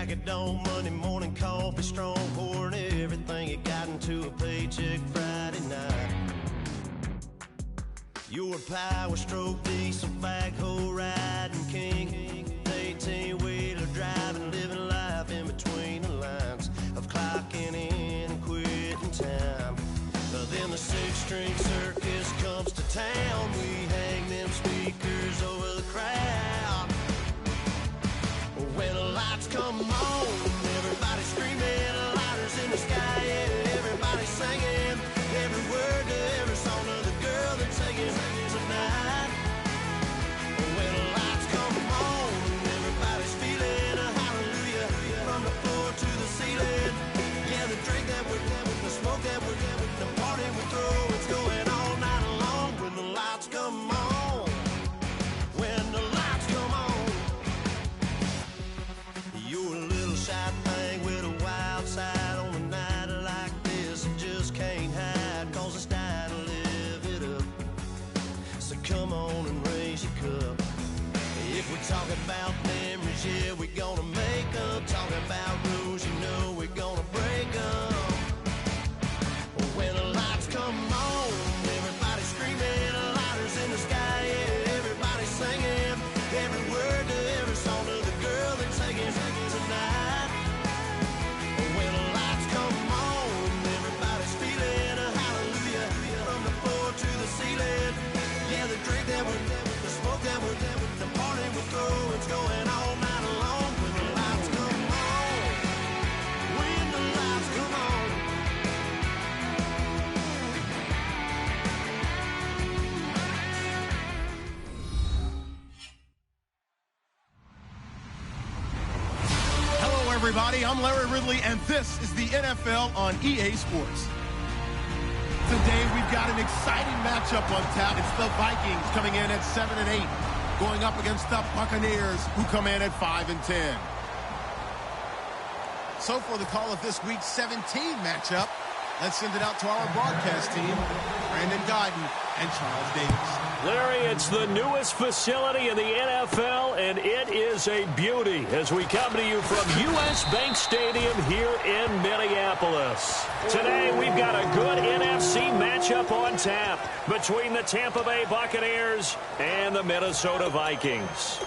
jacket on Monday morning, coffee strong, pouring everything you got into a paycheck Friday night. You're a power stroke, diesel backhoe riding king, 18-wheeler driving, living life in between the lines of clocking in and quitting time. Then the six-string circus comes to town. We hang them speakers over the crowd. When the lights come on, everybody screaming, lighters in the sky, yeah, everybody singing every word to every song of the girl they're taking tonight. When the lights come on, everybody's feeling a hallelujah from the floor to the ceiling. Yeah, the drink that we're having, the smoke that we're having, the party we throw, it's going all night long. When the lights come on, when the lights come on, you're a little shy thing with a wild side on a night like this. You just can't hide, cause it's time to live it up. So come on and raise your cup. If we're talking about memories, yeah, we're gonna make them. Talking about rules, you know we're gonna break them. When the lights come on, everybody's screaming, lighters in the sky, yeah, everybody's singing every word to every song of the girl they're taking tonight. When the lights come on, everybody's feeling a hallelujah from the floor to the ceiling. Yeah, the drink that we're having, the smoke that we're having, the party we throw, it's going all night long. When the lights come on, when the lights come on. Hello, everybody. I'm Larry Ridley, and this is the NFL on EA Sports. Today, we've got an exciting matchup on tap. It's the Vikings coming in at 7-8, going up against the Buccaneers, who come in at 5-10. So for the call of this week's 17 matchup, let's send it out to our broadcast team, Brandon Guyton and Charles Davis. Larry, it's the newest facility in the NFL, and it is a beauty as we come to you from U.S. Bank Stadium here in Minneapolis. Today, we've got a good NFC matchup on tap between the Tampa Bay Buccaneers and the Minnesota Vikings.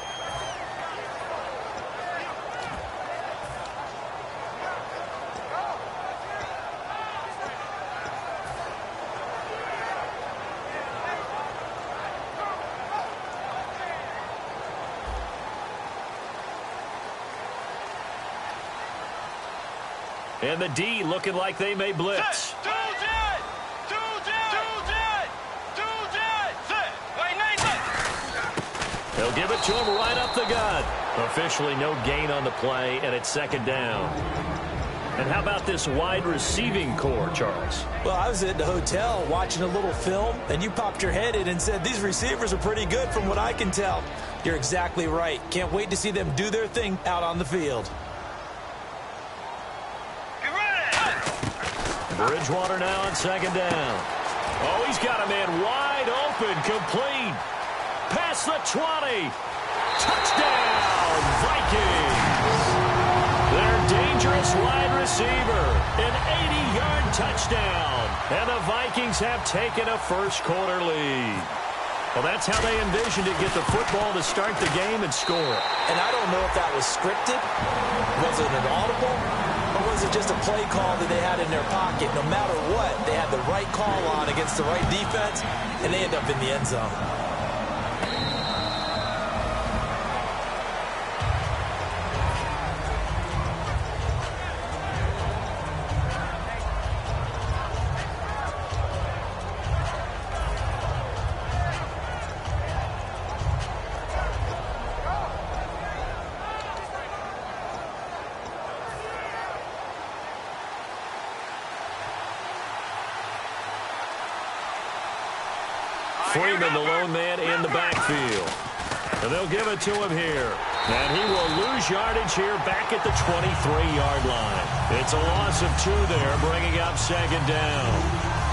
And the D looking like they may blitz. They'll give it to him right up the gut. Officially no gain on the play, and it's second down. And how about this wide receiving core, Charles? Well, I was at the hotel watching a little film, and you popped your head in and said, these receivers are pretty good from what I can tell. You're exactly right. Can't wait to see them do their thing out on the field. Bridgewater now on second down. Oh, he's got a man wide open, complete. Past the 20. Touchdown, Vikings. Their dangerous wide receiver, an 80-yard touchdown. And the Vikings have taken a first-quarter lead. Well, that's how they envisioned it, get the football to start the game and score. And I don't know if that was scripted. Was it an audible? Or was it just a play call that they had in their pocket? No matter what, they had the right call on against the right defense, and they end up in the end zone. Freeman, the lone man in the backfield. And they'll give it to him here. And he will lose yardage here back at the 23-yard line. It's a loss of 2 there, bringing up second down.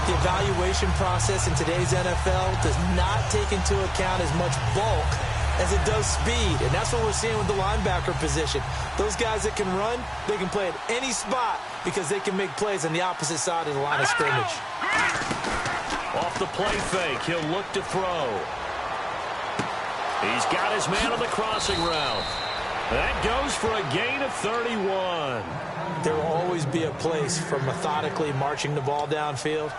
The evaluation process in today's NFL does not take into account as much bulk as it does speed, and that's what we're seeing with the linebacker position. Those guys that can run, they can play at any spot because they can make plays on the opposite side of the line of scrimmage. Off the play fake, he'll look to throw. He's got his man on the crossing route. That goes for a gain of 31. There will always be a place for methodically marching the ball downfield,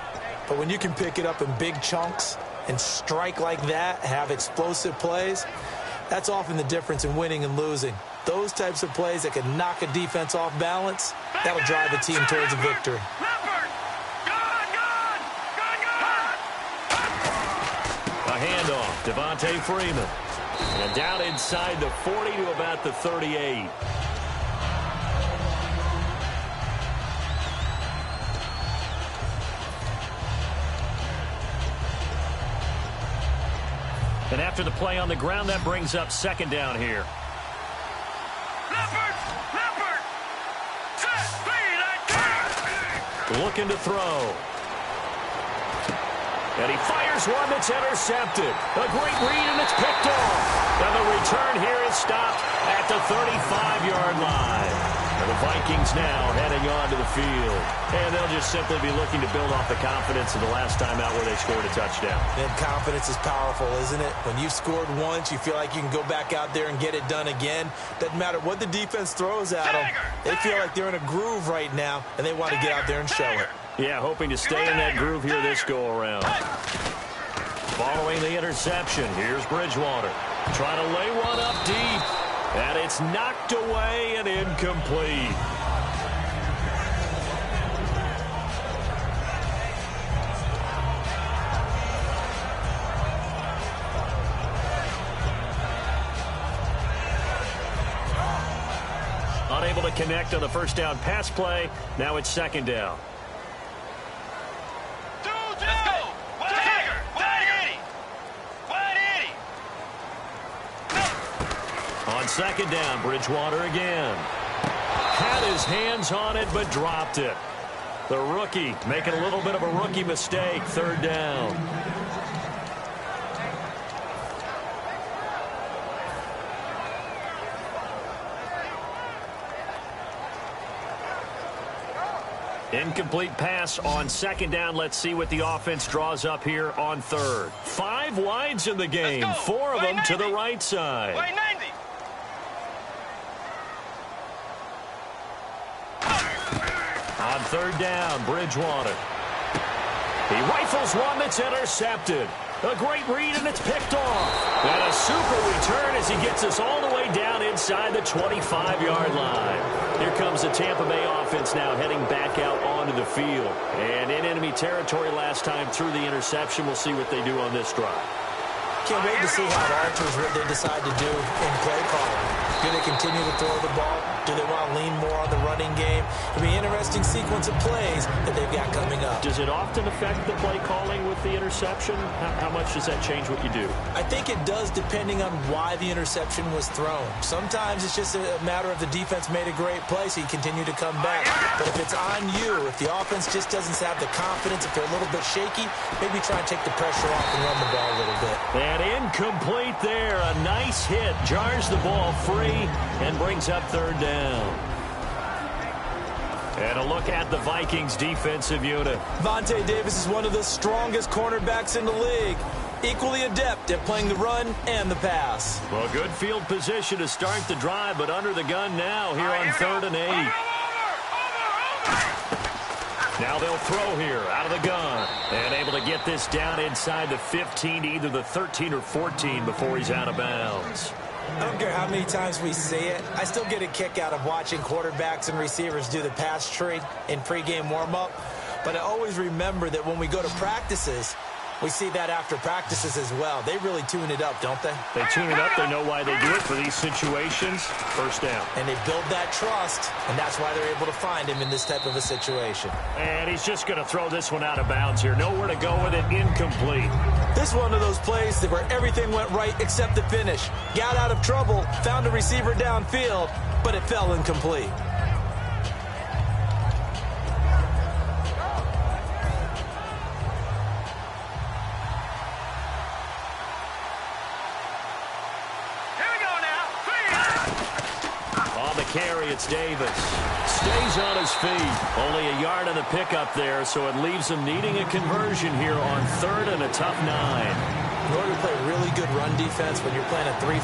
but when you can pick it up in big chunks and strike like that, have explosive plays, that's often the difference in winning and losing. Those types of plays that can knock a defense off balance, that'll drive a team towards a victory. A handoff, Devontae Freeman. And down inside the 40 to about the 38. And after the play on the ground, that brings up second down here. Looking to throw. And he fires one that's intercepted. A great read, and it's picked off. And the return here is stopped at the 35-yard line. And the Vikings now heading on to the field. And they'll just simply be looking to build off the confidence of the last time out where they scored a touchdown. And confidence is powerful, isn't it? When you've scored once, you feel like you can go back out there and get it done again. Doesn't matter what the defense throws at them. They feel like they're in a groove right now, and they want to get out there and show it. Yeah, hoping to stay in that groove here this go-around. Following the interception, here's Bridgewater. Trying to lay one up deep. And it's knocked away and incomplete. Unable to connect on the first down pass play. Now it's second down. On second down, Bridgewater again. Had his hands on it, but dropped it. The rookie making a little bit of a rookie mistake, third down. Incomplete pass on second down. Let's see what the offense draws up here on third. 5 wides in the game, 4 of them to the right side. On third down, Bridgewater. He rifles one that's intercepted. A great read, and it's picked off. And a super return as he gets us all the way down inside the 25-yard line. Here comes the Tampa Bay offense now heading back out onto the field. And in enemy territory last time through the interception. We'll see what they do on this drive. Can't wait to see how it alters what they decide to do in play calling. Do they continue to throw the ball? Do they want to lean more on the running game? It'll be an interesting sequence of plays that they've got coming up. Does it often affect the play calling with the interception? How much does that change what you do? I think it does depending on why the interception was thrown. Sometimes it's just a matter of the defense made a great play, so you continue to come back. But if it's on you, if the offense just doesn't have the confidence, if they're a little bit shaky, maybe try and take the pressure off and run the ball a little bit. And incomplete there. A nice hit. Jars the ball free and brings up third down. And a look at the Vikings defensive unit. Vontae Davis is one of the strongest cornerbacks in the league. Equally adept at playing the run and the pass. Well, good field position to start the drive, but under the gun now here on 3rd and 8. Now they'll throw here out of the gun. And able to get this down inside the 15 to either the 13 or 14 before he's out of bounds. I don't care how many times we say it. I still get a kick out of watching quarterbacks and receivers do the pass tree in pregame warm-up. But I always remember that when we go to practices, we see that after practices as well. They really tune it up, don't they? They tune it up. They know why they do it for these situations. First down. And they build that trust, and that's why they're able to find him in this type of a situation. And he's just going to throw this one out of bounds here. Nowhere to go with it. Incomplete. This one of those plays where everything went right except the finish. Got out of trouble, found a receiver downfield, but it fell incomplete. carry. It's Davis. Stays on his feet. Only a yard on the pickup there, so it leaves him needing a conversion here on 3rd and a tough 9. In order to play really good run defense when you're playing a 3-4,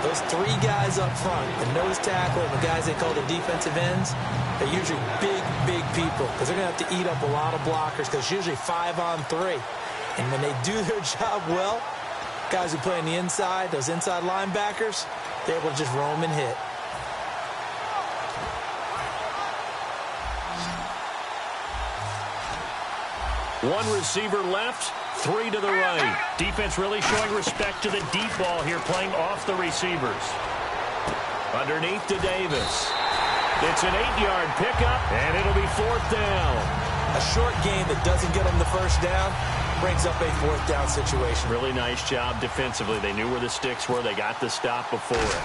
those 3 guys up front, the nose tackle and the guys they call the defensive ends, they're usually big people because they're going to have to eat up a lot of blockers because it's usually 5 on 3. And when they do their job well, guys who play on the inside, those inside linebackers, they're able to just roam and hit. One receiver left, 3 to the right. Defense really showing respect to the deep ball here, playing off the receivers. Underneath to Davis. It's an 8-yard pickup, and it'll be 4th down. A short gain that doesn't get them the first down brings up a 4th down situation. Really nice job defensively. They knew where the sticks were. They got the stop before it.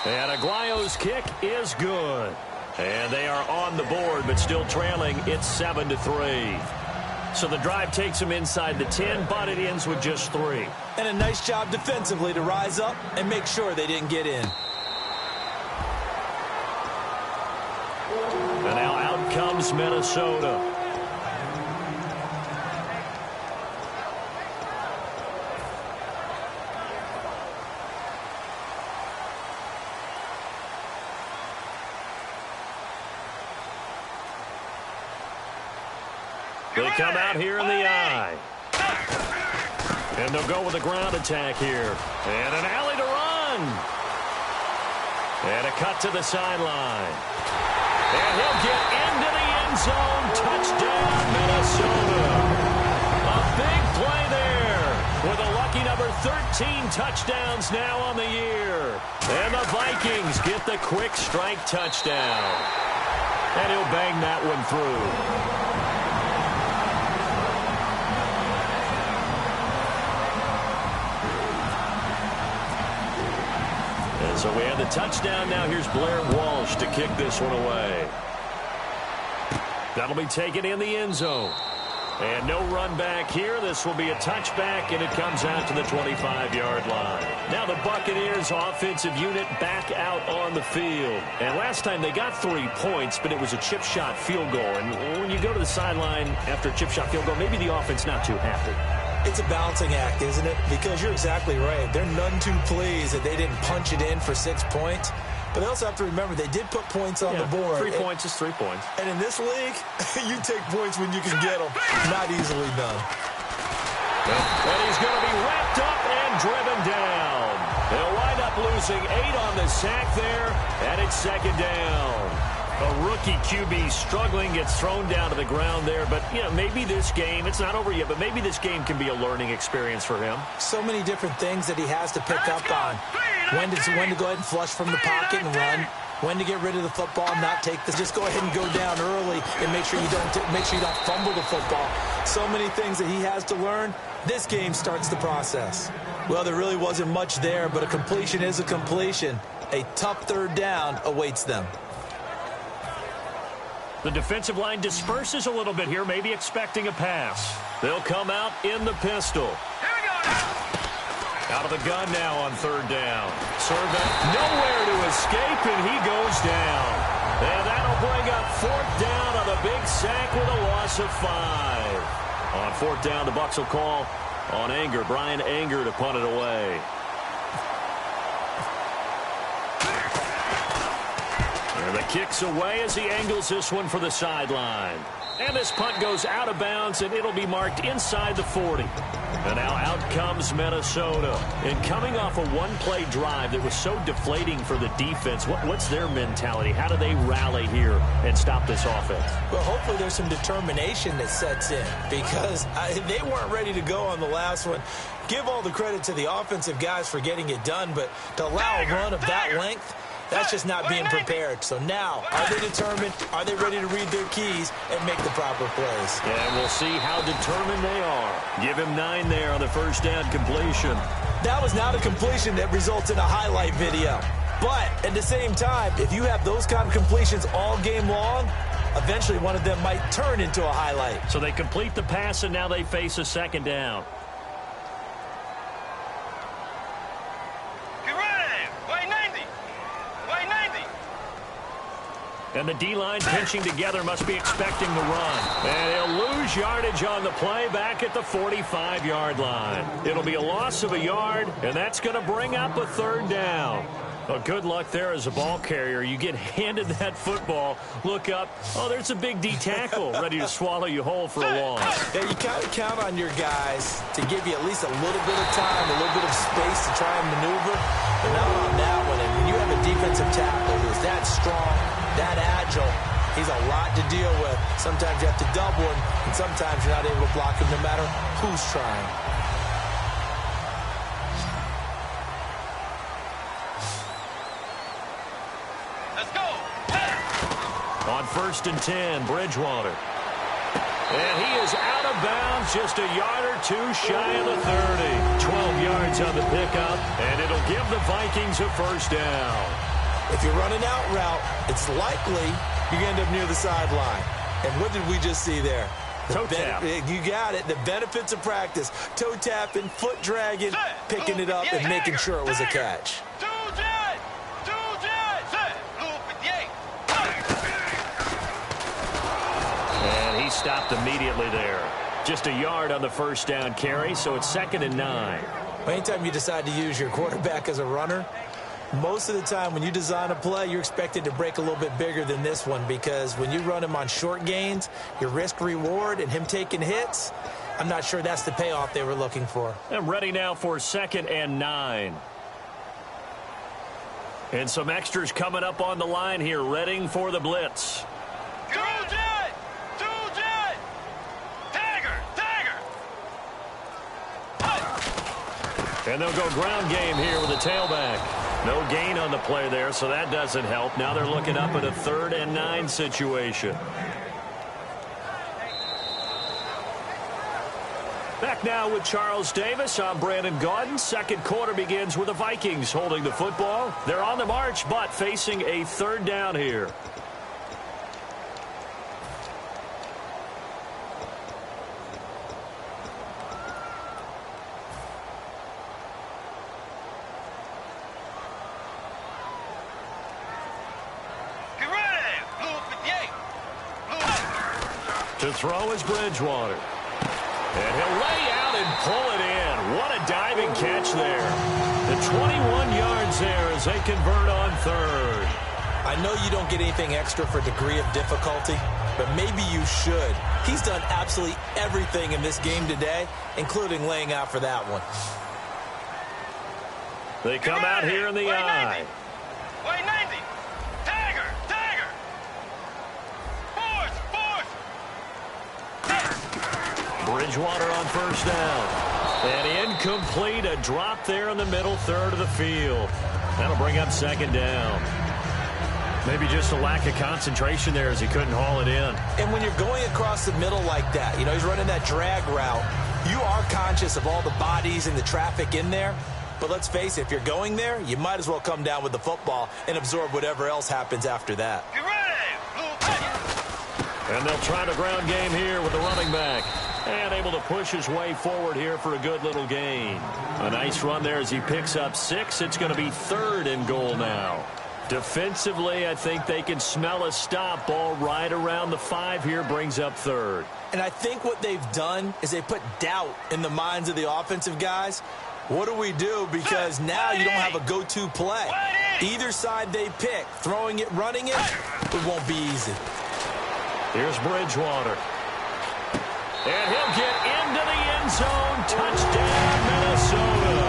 And Aguayo's kick is good. And they are on the board, but still trailing. It's 7-3. So the drive takes them inside the 10, but it ends with just 3. And a nice job defensively to rise up and make sure they didn't get in. And now out comes Minnesota. They come out here in the eye. And they'll go with a ground attack here. And an alley to run. And a cut to the sideline. And he'll get into the end zone. Touchdown, Minnesota. A big play there with a lucky number 13 touchdowns now on the year. And the Vikings get the quick strike touchdown. And he'll bang that one through. So we have the touchdown. Now here's Blair Walsh to kick this one away. That'll be taken in the end zone. And no run back here. This will be a touchback, and it comes out to the 25-yard line. Now the Buccaneers offensive unit back out on the field. And last time they got 3 points, but it was a chip shot field goal. And when you go to the sideline after a chip shot field goal, maybe the offense not too happy. It's a balancing act, isn't it? Because you're exactly right. They're none too pleased that they didn't punch it in for 6 points. But they also have to remember they did put points on the board. 3 points is 3 points. And in this league, you take points when you can get them. Not easily done. And he's going to be wrapped up and driven down. They'll wind up losing 8 on the sack there, and it's 2nd down. A rookie QB struggling, gets thrown down to the ground there. But, you know, maybe this game, it's not over yet, but maybe this game can be a learning experience for him. So many different things that he has to pick up on. When to go ahead and flush from the pocket and run. When to get rid of the football and not take this. Just go ahead and go down early and make sure you don't fumble the football. So many things that he has to learn. This game starts the process. Well, there really wasn't much there, but a completion is a completion. A tough 3rd down awaits them. The defensive line disperses a little bit here, maybe expecting a pass. They'll come out in the pistol. Out of the gun now on 3rd down. Servant nowhere to escape, and he goes down. And that'll bring up 4th down on a big sack with a loss of 5. On 4th down, the Bucs will call on Anger. Brian Anger to punt it away. And the kick's away as he angles this one for the sideline. And this punt goes out of bounds, and it'll be marked inside the 40. And now out comes Minnesota. And coming off a one-play drive that was so deflating for the defense, what's their mentality? How do they rally here and stop this offense? Well, hopefully there's some determination that sets in because they weren't ready to go on the last one. Give all the credit to the offensive guys for getting it done, but to allow a run of that length, that's just not being prepared. So now, are they determined? Are they ready to read their keys and make the proper plays? And we'll see how determined they are. Give him 9 there on the 1st down completion. That was not a completion that results in a highlight video. But at the same time, if you have those kind of completions all game long, eventually one of them might turn into a highlight. So they complete the pass, and now they face a 2nd down. And the D-line pinching together must be expecting the run. And he'll lose yardage on the play back at the 45-yard line. It'll be a loss of a yard, and that's going to bring up a third down. Well, good luck there as a ball carrier. You get handed that football, look up, oh, there's a big D tackle ready to swallow you whole for a loss. Yeah, you kind of count on your guys to give you at least a little bit of time, a little bit of space to try and maneuver. But not on that one. And when you have a defensive tackle who's that strong, that agile, he's a lot to deal with. Sometimes you have to double him, and sometimes you're not able to block him no matter who's trying. On 1st and 10, Bridgewater. And he is out of bounds, just a yard or two shy of the 30. 12 yards on the pickup, and it'll give the Vikings a first down. If you're running out route, it's likely you end up near the sideline. And what did we just see there? Toe tap. You got it. The benefits of practice. Toe tapping, foot dragging, picking it up, and making sure it was a catch. And he stopped immediately there. Just a yard on the first down carry, so it's 2nd and 9. Anytime you decide to use your quarterback as a runner, most of the time when you design a play, you're expected to break a little bit bigger than this one, because when you run him on short gains, your risk-reward and him taking hits, I'm not sure that's the payoff they were looking for. And ready now for 2nd and 9. And some extras coming up on the line here, readying for the blitz. And they'll go ground game here with a tailback. No gain on the play there, so that doesn't help. Now they're looking up at a 3rd and 9 situation. Back now with Charles Davis. I'm Brandon Gaudin. Second quarter begins with the Vikings holding the football. They're on the march, but facing a 3rd down here. To throw is Bridgewater. And he'll lay out and pull it in. What a diving catch there. The 21 yards there as they convert on 3rd. I know you don't get anything extra for degree of difficulty, but maybe you should. He's done absolutely everything in this game today, including laying out for that one. They come out here in the eye. Way 90. Tiger. Bridgewater on 1st down. And incomplete, a drop there in the middle 3rd of the field. That'll bring up 2nd down. Maybe just a lack of concentration there as he couldn't haul it in. And when you're going across the middle like that, you know, he's running that drag route, you are conscious of all the bodies and the traffic in there. But let's face it, if you're going there, you might as well come down with the football and absorb whatever else happens after that. Get ready. And they'll try the ground game here with the running back. And able to push his way forward here for a good little gain. A nice run there as he picks up 6. It's going to be 3rd and goal now. Defensively, I think they can smell a stop. Ball right around the 5 here, brings up 3rd. And I think what they've done is they put doubt in the minds of the offensive guys. What do we do? Because now you don't have a go-to play. Either side they pick, throwing it, running it, it won't be easy. Here's Bridgewater. And he'll get into the end zone. Touchdown, Minnesota.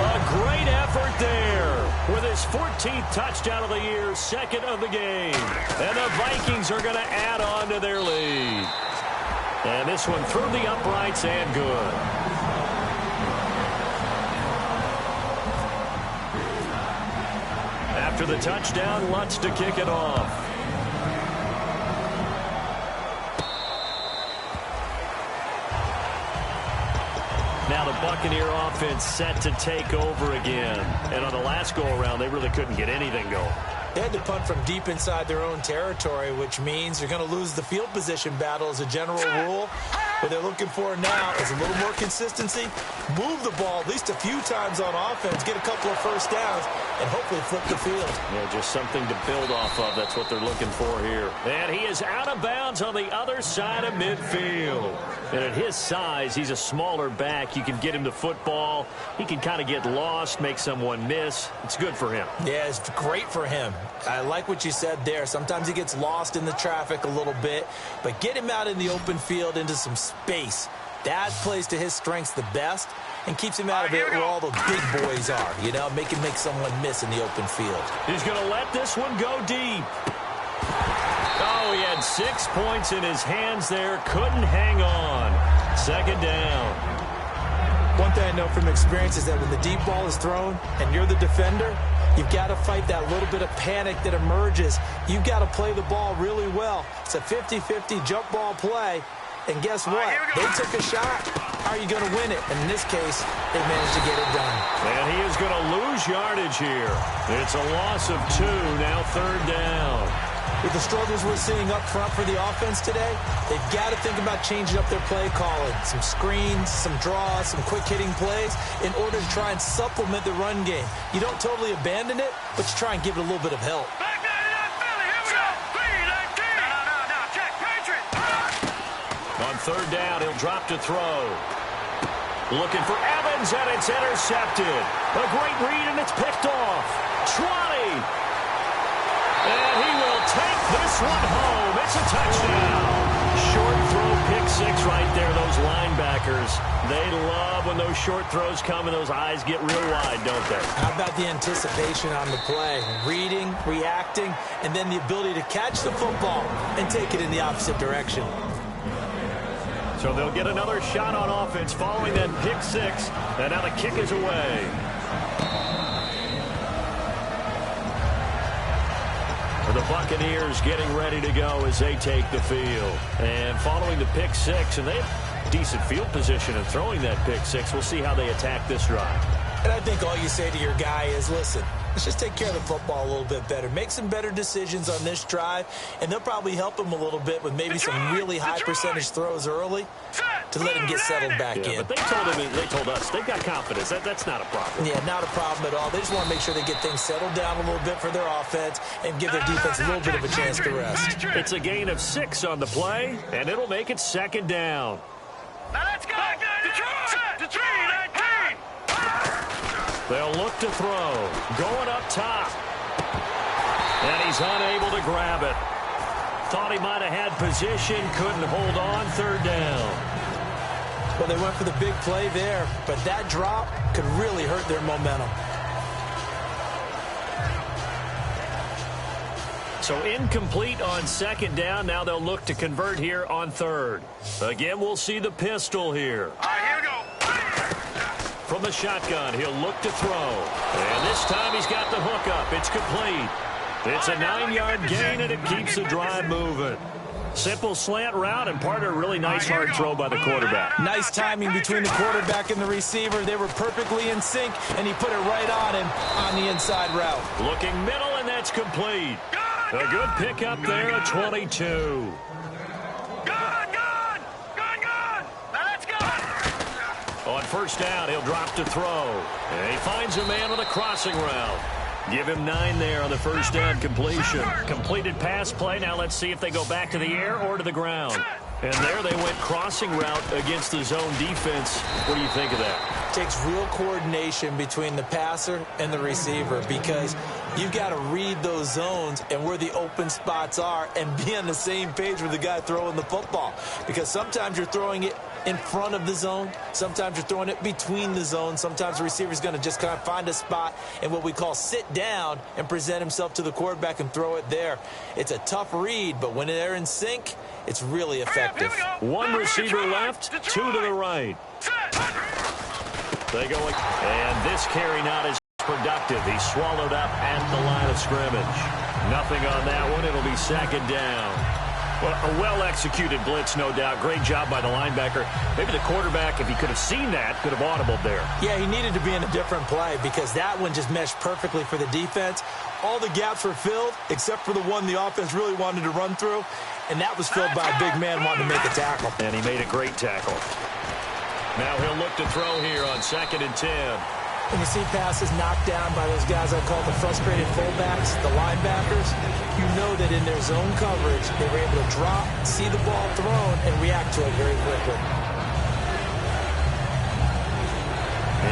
A great effort there with his 14th touchdown of the year, 2nd of the game. And the Vikings are going to add on to their lead. And this one through the uprights and good. After the touchdown, Lutz to kick it off. Now the Buccaneer offense set to take over again. And on the last go-around, they really couldn't get anything going. They had to punt from deep inside their own territory, which means you're going to lose the field position battle as a general rule. What they're looking for now is a little more consistency, move the ball at least a few times on offense, get a couple of first downs, and hopefully flip the field. Yeah, just something to build off of. That's what they're looking for here. And he is out of bounds on the other side of midfield. And at his size, he's a smaller back. You can get him the football. He can kind of get lost, make someone miss. It's good for him. Yeah, it's great for him. I like what you said there. Sometimes he gets lost in the traffic a little bit, but get him out in the open field into some space. That plays to his strengths the best and keeps him out of it where all the big boys are, you know, make someone miss in the open field. He's going to let this one go deep. Oh, he had 6 points in his hands there. Couldn't hang on. Second down. One thing I know from experience is that when the deep ball is thrown and you're the defender, you've got to fight that little bit of panic that emerges. You've got to play the ball really well. It's a 50-50 jump ball play. And guess what? They took a shot. How are you going to win it? And in this case, they managed to get it done. And he is going to lose yardage here. It's a loss of 2, now third down. With the struggles we're seeing up front for the offense today, they've got to think about changing up their play calling. Some screens, some draws, some quick-hitting plays in order to try and supplement the run game. You don't totally abandon it, but you try and give it a little bit of help. On third down, he'll drop to throw. Looking for Evans, and it's intercepted. A great read, and it's picked off. 20. And he will take this one home. It's a touchdown. Short throw, pick 6 right there. Those linebackers, they love when those short throws come and those eyes get real wide, don't they? How about the anticipation on the play? Reading, reacting, and then the ability to catch the football and take it in the opposite direction. So they'll get another shot on offense following that pick 6. And now the kick is away. The Buccaneers getting ready to go as they take the field. And following the pick 6, and they have decent field position in throwing that pick 6. We'll see how they attack this drive. And I think all you say to your guy is, listen, let's just take care of the football a little bit better. Make some better decisions on this drive, and they'll probably help him a little bit with maybe some really high percentage throws early to let him get settled back in. But they told us they've got confidence. That's not a problem. Yeah, not a problem at all. They just want to make sure they get things settled down a little bit for their offense and give their defense a little bit of a chance to rest. It's a gain of 6 on the play, and it'll make it second down. Now let's go. Detroit. They'll look to throw. Going up top. And he's unable to grab it. Thought he might have had position. Couldn't hold on. Third down. Well, they went for the big play there, but that drop could really hurt their momentum. So incomplete on second down. Now they'll look to convert here on third. Again, we'll see the pistol here. All right, here we go. From the shotgun, he'll look to throw. And this time he's got the hook up. It's complete. It's a 9-yard gain, and it keeps the drive moving. Simple slant route, and part of a really nice hard throw by the quarterback. Nice timing between the quarterback and the receiver. They were perfectly in sync, and he put it right on him on the inside route. Looking middle, and that's complete. A good pickup there at 22. On first down, he'll drop to throw. And he finds a man with a crossing route. Give him 9 there on the first down completion. Completed pass play. Now let's see if they go back to the air or to the ground. And there they went crossing route against the zone defense. What do you think of that? It takes real coordination between the passer and the receiver because you've got to read those zones and where the open spots are and be on the same page with the guy throwing the football. Because sometimes you're throwing it in front of the zone. Sometimes you're throwing it between the zones. Sometimes the receiver's going to just kind of find a spot and what we call sit down and present himself to the quarterback and throw it there. It's a tough read, but when they're in sync, it's really effective. One receiver left, 2 to the right. They go, and this carry not as productive. He's swallowed up at the line of scrimmage. Nothing on that one. It'll be second down. Well, a well-executed blitz, no doubt. Great job by the linebacker. Maybe the quarterback, if he could have seen that, could have audibled there. Yeah, he needed to be in a different play because that one just meshed perfectly for the defense. All the gaps were filled except for the one the offense really wanted to run through, and that was filled by a big man wanting to make a tackle. And he made a great tackle. Now he'll look to throw here on 2nd and 10. When you see passes knocked down by those guys I call the frustrated fullbacks, the linebackers, you know that in their zone coverage, they were able to drop, see the ball thrown, and react to it very quickly.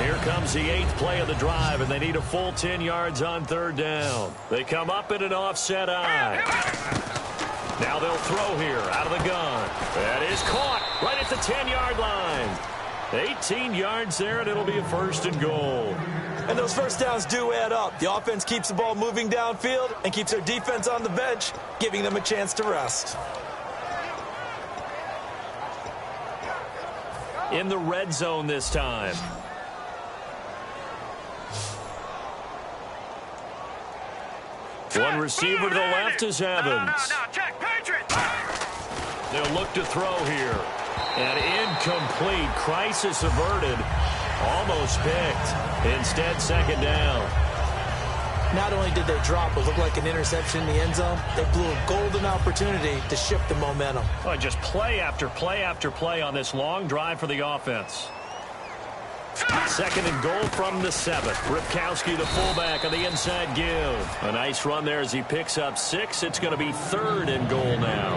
Here comes the 8th play of the drive, and they need a full 10 yards on 3rd down. They come up in an offset eye. Now they'll throw here out of the gun. That is caught right at the 10-yard line. 18 yards there, and it'll be a 1st and goal. And those first downs do add up. The offense keeps the ball moving downfield and keeps their defense on the bench, giving them a chance to rest. In the red zone this time. One receiver to the left is Evans. They'll look to throw here. And incomplete. Crisis averted. Almost picked. Instead, 2nd down. Not only did they drop what looked like an interception in the end zone, they blew a golden opportunity to shift the momentum. Oh, just play after play after play on this long drive for the offense. 2nd and goal from the 7th. Ripkowski, the fullback, on the inside give. A nice run there as he picks up 6. It's going to be 3rd and goal now.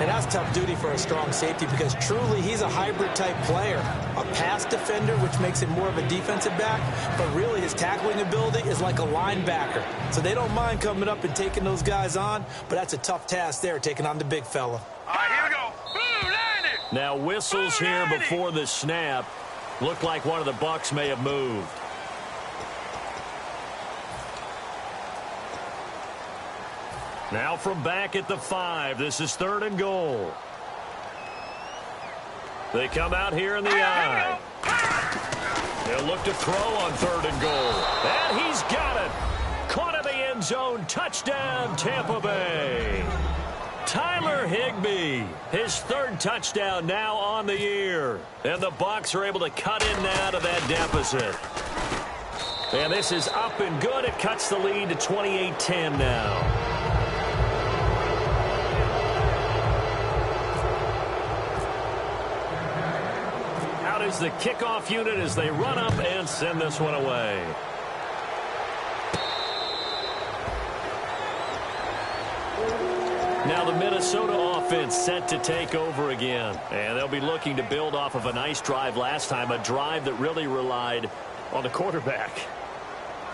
And that's tough duty for a strong safety because truly he's a hybrid-type player. A pass defender, which makes him more of a defensive back, but really his tackling ability is like a linebacker. So they don't mind coming up and taking those guys on, but that's a tough task there, taking on the big fella. All right, here we go. Blue 90. Now whistles here before the snap. Looked like one of the Bucs may have moved. Now from back at the 5, this is 3rd and goal. They come out here in the eye. They'll look to throw on 3rd and goal. And he's got it. Caught in the end zone. Touchdown, Tampa Bay. Tyler Higbee, his 3rd touchdown now on the year. And the Bucs are able to cut in now to that deficit. And this is up and good. It cuts the lead to 28-10 now. Out is the kickoff unit as they run up and send this one away. Now the Minnesota offense set to take over again. And they'll be looking to build off of a nice drive last time, a drive that really relied on the quarterback.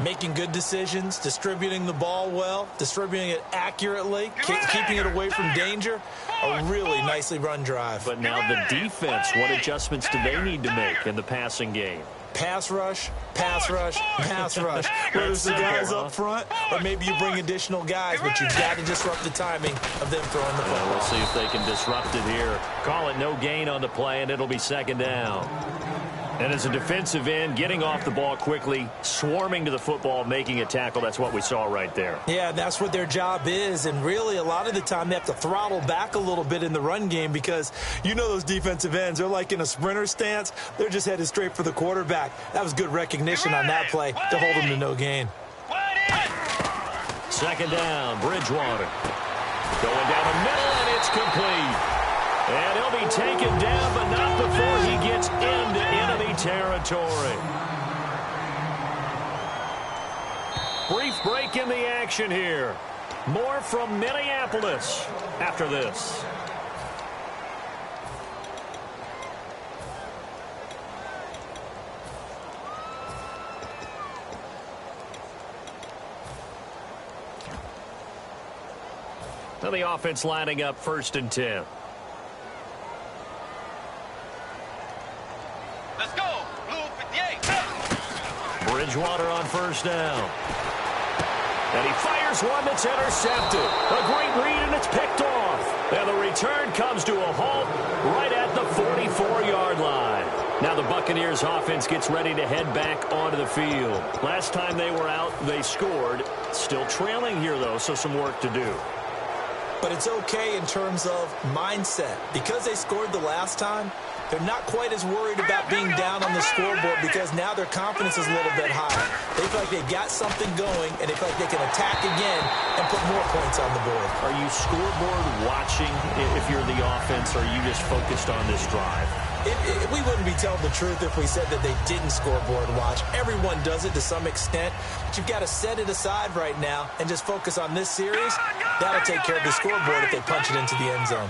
Making good decisions, distributing the ball well, distributing it accurately, keeping it away from danger. A really nicely run drive. But now the defense, what adjustments do they need to make in the passing game? Pass rush, pass rush, pass rush. Whether it's the guys up front or maybe you bring additional guys, but you've got to disrupt the timing of them throwing the ball. We'll see if they can disrupt it here. Call it no gain on the play, and it'll be 2nd down. And as a defensive end, getting off the ball quickly, swarming to the football, making a tackle, that's what we saw right there. Yeah, that's what their job is. And really, a lot of the time, they have to throttle back a little bit in the run game because you know those defensive ends, they're like in a sprinter stance. They're just headed straight for the quarterback. That was good recognition on that play to hold them to no gain. 2nd down, Bridgewater. Going down the middle, and it's complete. And he'll be taken down, but not before he gets into enemy territory. Brief break in the action here. More from Minneapolis after this. Now the offense lining up 1st and 10. Let's go. Blue 58. Bridgewater on 1st down. And he fires one that's intercepted. A great read, and it's picked off. And the return comes to a halt right at the 44-yard line. Now the Buccaneers offense gets ready to head back onto the field. Last time they were out, they scored. Still trailing here, though, so some work to do. But it's okay in terms of mindset. Because they scored the last time, they're not quite as worried about being down on the scoreboard because now their confidence is a little bit higher. They feel like they've got something going, and they feel like they can attack again and put more points on the board. Are you scoreboard watching if you're the offense, or are you just focused on this drive? We wouldn't be telling the truth if we said that they didn't scoreboard watch. Everyone does it to some extent. But you've got to set it aside right now and just focus on this series. That'll take care of the scoreboard if they punch it into the end zone.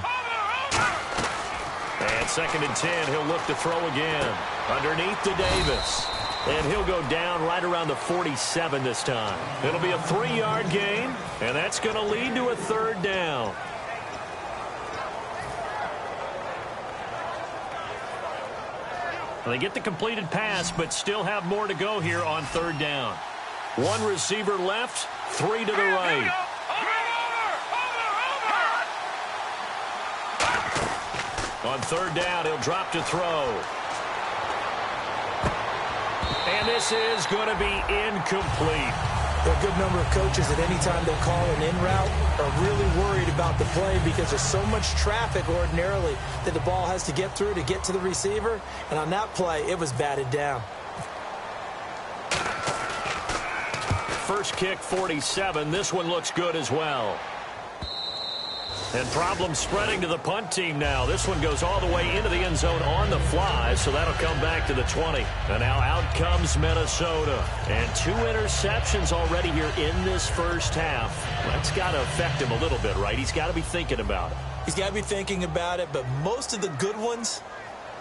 And 2nd and 10, he'll look to throw again. Underneath to Davis. And he'll go down right around the 47 this time. It'll be a 3-yard gain, and that's going to lead to a 3rd down. They get the completed pass, but still have more to go here on 3rd down. 1 receiver left, 3 to the right. On 3rd down, he'll drop to throw. And this is going to be incomplete. There are a good number of coaches at any time they call an in route are really worried about the play because there's so much traffic ordinarily that the ball has to get through to get to the receiver. And on that play, it was batted down. First kick, 47. This one looks good as well. And problems spreading to the punt team now. This one goes all the way into the end zone on the fly, so that'll come back to the 20. And now out comes Minnesota. And 2 interceptions already here in this first half. That's got to affect him a little bit, right? He's got to be thinking about it. He's got to be thinking about it, but most of the good ones,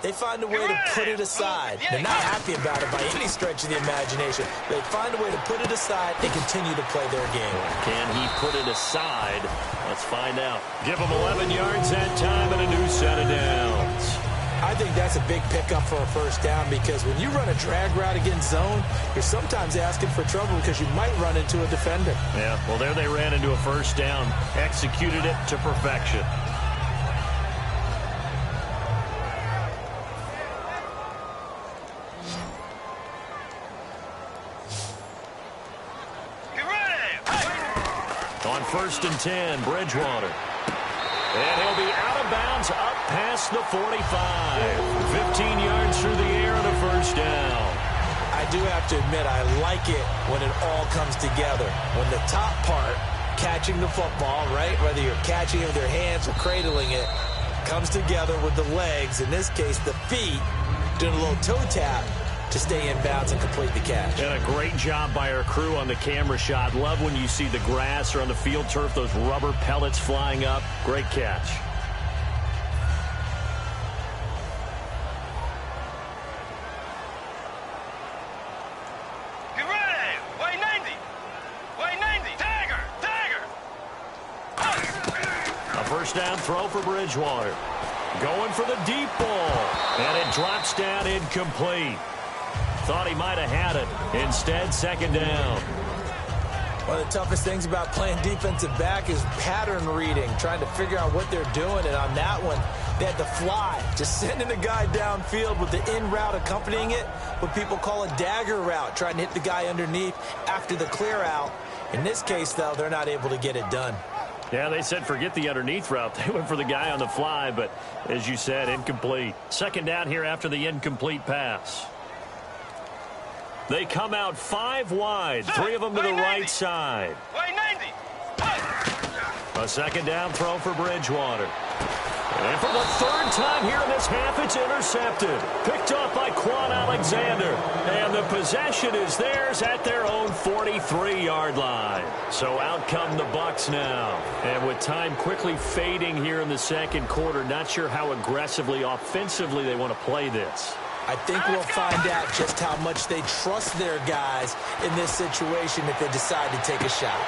they find a way to put it aside. They're not happy about it by any stretch of the imagination. They find a way to put it aside and continue to play their game. Can he put it aside? Let's find out. Give him 11 yards that time and a new set of downs. I think that's a big pickup for a first down because when you run a drag route against zone, you're sometimes asking for trouble because you might run into a defender. Yeah, well, there they ran into a first down. Executed it to perfection. On 1st and 10, Bridgewater. And he'll be out of bounds up past the 45. 15 yards through the air and a first down. I do have to admit, I like it when it all comes together. When the top part, catching the football, right, whether you're catching it with your hands or cradling it, comes together with the legs, in this case the feet, doing a little toe tap to stay in bounds and complete the catch. And a great job by our crew on the camera shot. Love when you see the grass or on the field turf, those rubber pellets flying up. Great catch. Get ready! Way 90! Way 90! Tiger! Tiger! A first down throw for Bridgewater. Going for the deep ball. And it drops down incomplete. Thought he might have had it. Instead, 2nd down. One of the toughest things about playing defensive back is pattern reading, trying to figure out what they're doing. And on that one, they had to fly, just sending a guy downfield with the in route accompanying it, what people call a dagger route, trying to hit the guy underneath after the clear out. In this case, though, they're not able to get it done. Yeah, they said forget the underneath route. They went for the guy on the fly, but as you said, incomplete. 2nd down here after the incomplete pass. They come out 5 wide, 3 of them to the right side. Way 90! A 2nd down throw for Bridgewater. And for the 3rd time here in this half, it's intercepted. Picked off by Quan Alexander. And the possession is theirs at their own 43-yard line. So out come the Bucs now. And with time quickly fading here in the 2nd quarter, not sure how aggressively, offensively they want to play this. I think we'll find out just how much they trust their guys in this situation if they decide to take a shot.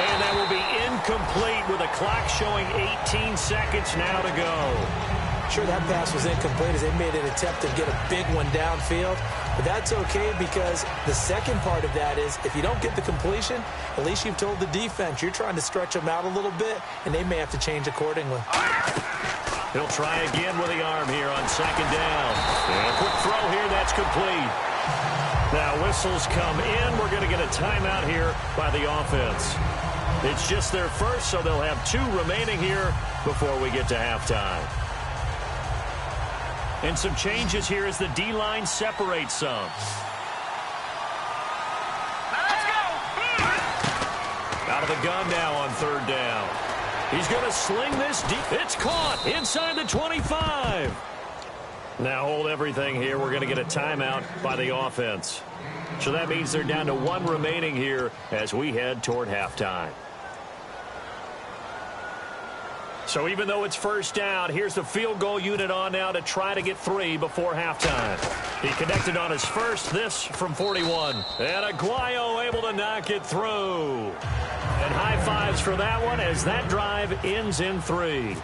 And that will be incomplete with a clock showing 18 seconds now to go. Sure, that pass was incomplete as they made an attempt to get a big one downfield. But that's okay because the second part of that is if you don't get the completion, at least you've told the defense you're trying to stretch them out a little bit, and they may have to change accordingly. He'll try again with the arm here on 2nd down. And a quick throw here, that's complete. Now whistles come in. We're going to get a timeout here by the offense. It's just their first, so they'll have 2 remaining here before we get to halftime. And some changes here as the D-line separates some. Let's go! Out of the gun now on 3rd down. He's going to sling this deep. It's caught inside the 25. Now hold everything here. We're going to get a timeout by the offense. So that means they're down to 1 remaining here as we head toward halftime. So even though it's 1st down, here's the field goal unit on now to try to get 3 before halftime. He connected on his first, this from 41. And Aguayo able to knock it through. And high fives for that one as that drive ends in 3.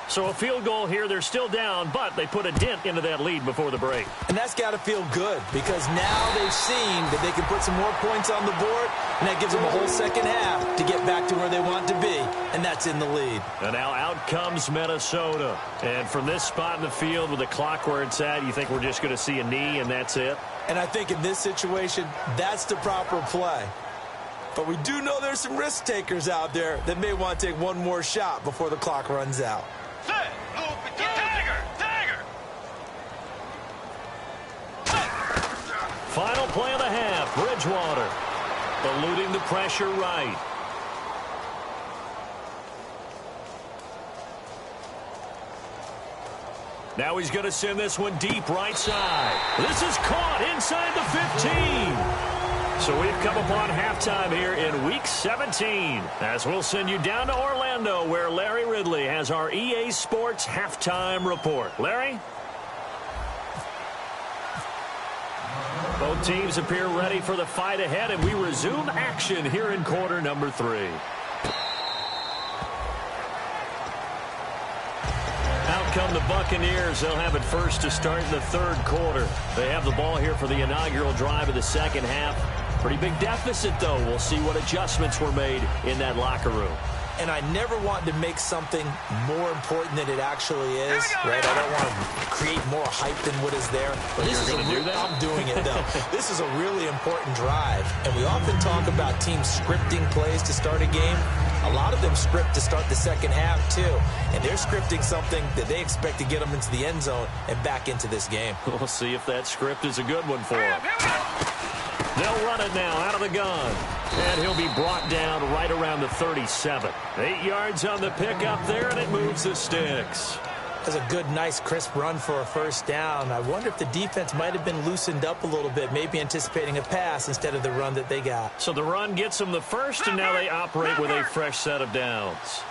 So a field goal here. They're still down, but they put a dent into that lead before the break. And that's got to feel good because now they've seen that they can put some more points on the board, and that gives them a whole second half to get back to where they want to be, and that's in the lead. And now out comes Minnesota. And from this spot in the field with the clock where it's at, you think we're just going to see a knee and that's it? And I think in this situation, that's the proper play. But we do know there's some risk takers out there that may want to take one more shot before the clock runs out. Set. Tiger. Final play of the half. Bridgewater eluding the pressure right. Now he's going to send this one deep right side. This is caught inside the 15. So we've come upon halftime here in Week 17 as we'll send you down to Orlando where Larry Ridley has our EA Sports halftime report. Larry? Both teams appear ready for the fight ahead, and we resume action here in quarter number 3. Out come the Buccaneers. They'll have it first to start in the 3rd quarter. They have the ball here for the inaugural drive of the 2nd half. Pretty big deficit, though. We'll see what adjustments were made in that locker room. And I never want to make something more important than it actually is, right? I don't want to create more hype than what is there. But you're going to do that? I'm doing it, though. This is a really important drive. And we often talk about teams scripting plays to start a game. A lot of them script to start the 2nd half, too. And they're scripting something that they expect to get them into the end zone and back into this game. We'll see if that script is a good one for them. They'll run it now out of the gun. And he'll be brought down right around the 37. 8 yards on the pickup there, and it moves the sticks. That's a good, nice, crisp run for a 1st down. I wonder if the defense might have been loosened up a little bit, maybe anticipating a pass instead of the run that they got. So the run gets them the first, and now they operate with a fresh set of downs.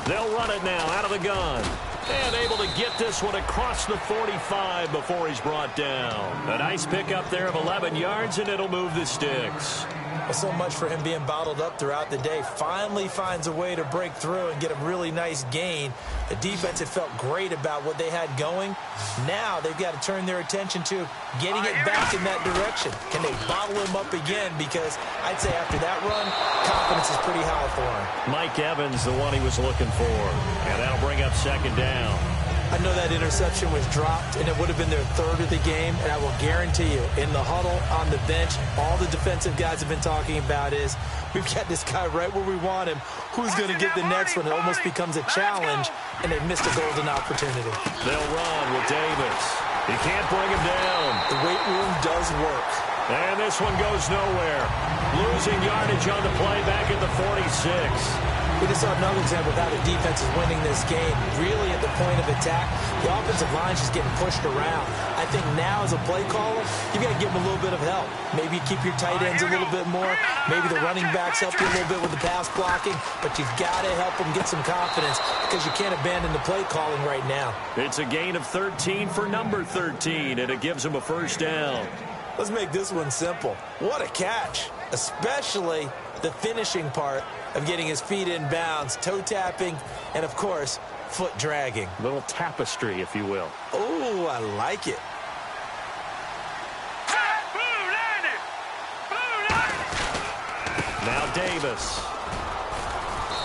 They'll run it now out of the gun. And able to get this one across the 45 before he's brought down. A nice pickup there of 11 yards, and it'll move the sticks. Well, so much for him being bottled up throughout the day. Finally finds a way to break through and get a really nice gain. The defense had felt great about what they had going. Now they've got to turn their attention to getting it back in that direction. Can they bottle him up again? Because I'd say after that run, confidence is pretty high for him. Mike Evans, the one he was looking for. And that'll bring up 2nd down. I know that interception was dropped, and it would have been their 3rd of the game, and I will guarantee you, in the huddle, on the bench, all the defensive guys have been talking about is, we've got this guy right where we want him. Who's going to get the next one? It almost becomes a challenge, and they've missed a golden opportunity. They'll run with Davis. He can't bring him down. The weight room does work. And this one goes nowhere. Losing yardage on the play back at the 46. We just saw another example of how the defense is winning this game. Really at the point of attack, the offensive line is just getting pushed around. I think now as a play caller, you've got to give them a little bit of help. Maybe keep your tight ends a little bit more. Maybe the running backs help you a little bit with the pass blocking. But you've got to help them get some confidence because you can't abandon the play calling right now. It's a gain of 13 for number 13, and it gives them a 1st down. Let's make this one simple. What a catch, especially the finishing part of getting his feet in bounds, toe tapping, and, of course, foot dragging. A little tapestry, if you will. Oh, I like it. Now Davis.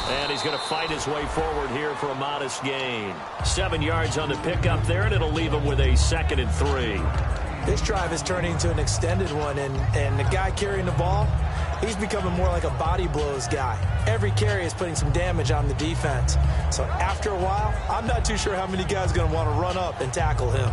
And he's going to fight his way forward here for a modest gain. 7 yards on the pickup there, and it'll leave him with a 2nd and 3. This drive is turning into an extended one, and the guy carrying the ball, He's becoming more like a body blows guy. Every carry is putting some damage on the defense. So after a while, I'm not too sure how many guys are going to want to run up and tackle him.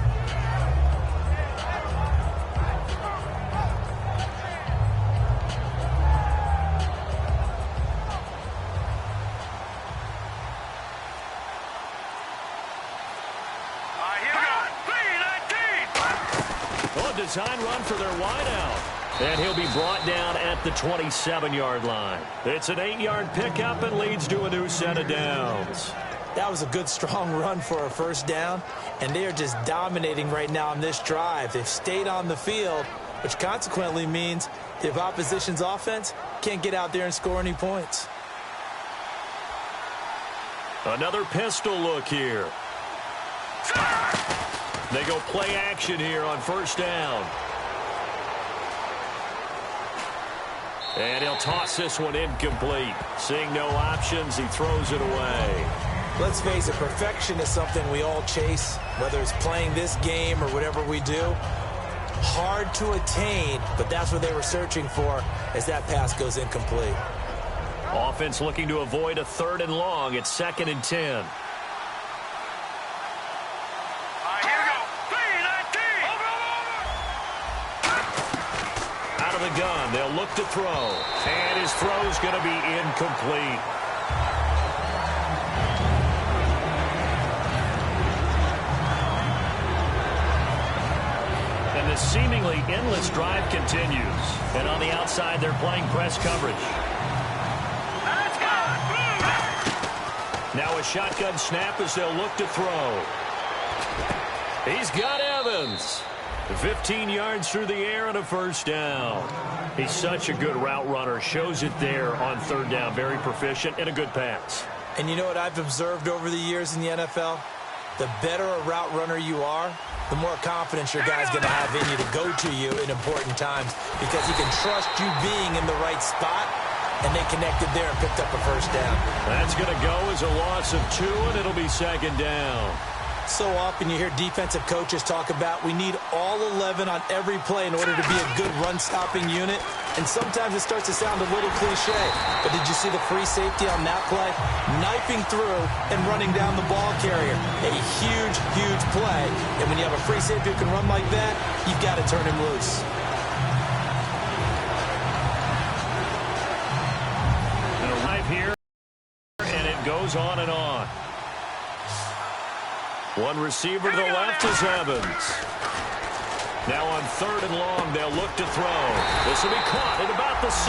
Design run for their wideout. And he'll be brought down at the 27-yard line. It's an 8-yard pickup and leads to a new set of downs. That was a good, strong run for a first down, and they are just dominating right now on this drive. They've stayed on the field, which consequently means the opposition's offense can't get out there and score any points. Another pistol look here. They go play action here on first down. And he'll toss this one incomplete. Seeing no options, he throws it away. Let's face it, perfection is something we all chase, whether it's playing this game or whatever we do. Hard to attain, but that's what they were searching for as that pass goes incomplete. Offense looking to avoid a 3rd and long. It's 2nd and 10. Out of the gun, they'll look to throw. And his throw's going to be incomplete. And the seemingly endless drive continues. And on the outside, they're playing press coverage. Now a shotgun snap as they'll look to throw. He's got Evans. 15 yards through the air and a first down. He's such a good route runner. Shows it there on 3rd down. Very proficient and a good pass. And you know what I've observed over the years in the NFL? The better a route runner you are, the more confidence your guy's going to have in you to go to you in important times because he can trust you being in the right spot, and they connected there and picked up a first down. That's going to go as a loss of 2, and it'll be 2nd down. So often you hear defensive coaches talk about we need all 11 on every play in order to be a good run-stopping unit. And sometimes it starts to sound a little cliche. But did you see the free safety on that play? Knifing through and running down the ball carrier. A huge, huge play. And when you have a free safety who can run like that, you've got to turn him loose. And right here, and it goes on and on. One receiver to the left is Evans. Now on 3rd and long, they'll look to throw. This will be caught at about the 6.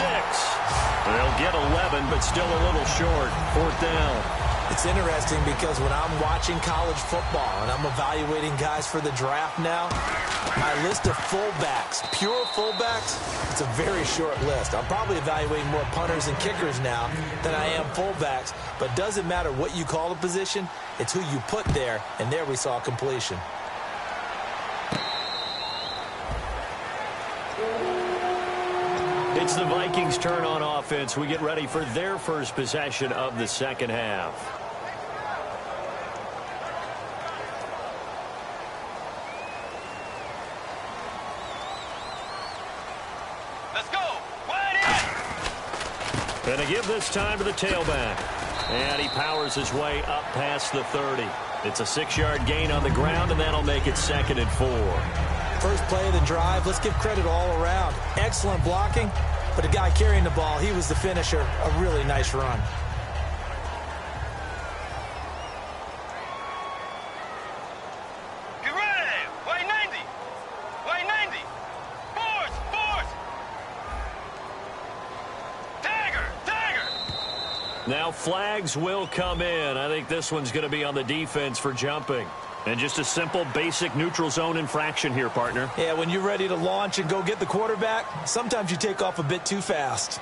They'll get 11, but still a little short. 4th down. It's interesting because when I'm watching college football and I'm evaluating guys for the draft now, my list of fullbacks, pure fullbacks, it's a very short list. I'm probably evaluating more punters and kickers now than I am fullbacks. But doesn't matter what you call the position, it's who you put there, and there we saw completion. It's the Vikings' turn on offense. We get ready for their first possession of the 2nd half. Let's go. Wide in. And a give this time to the tailback. And he powers his way up past the 30. It's a 6-yard gain on the ground, and that'll make it 2nd and 4. First play of the drive, let's give credit all around. Excellent blocking, but the guy carrying the ball, he was the finisher. A really nice run. Get ready. Wide 90. Wide 90. Force. Tiger. Now flags will come in. I think this one's going to be on the defense for jumping. And just a simple, basic neutral zone infraction here, partner. Yeah, when you're ready to launch and go get the quarterback, sometimes you take off a bit too fast.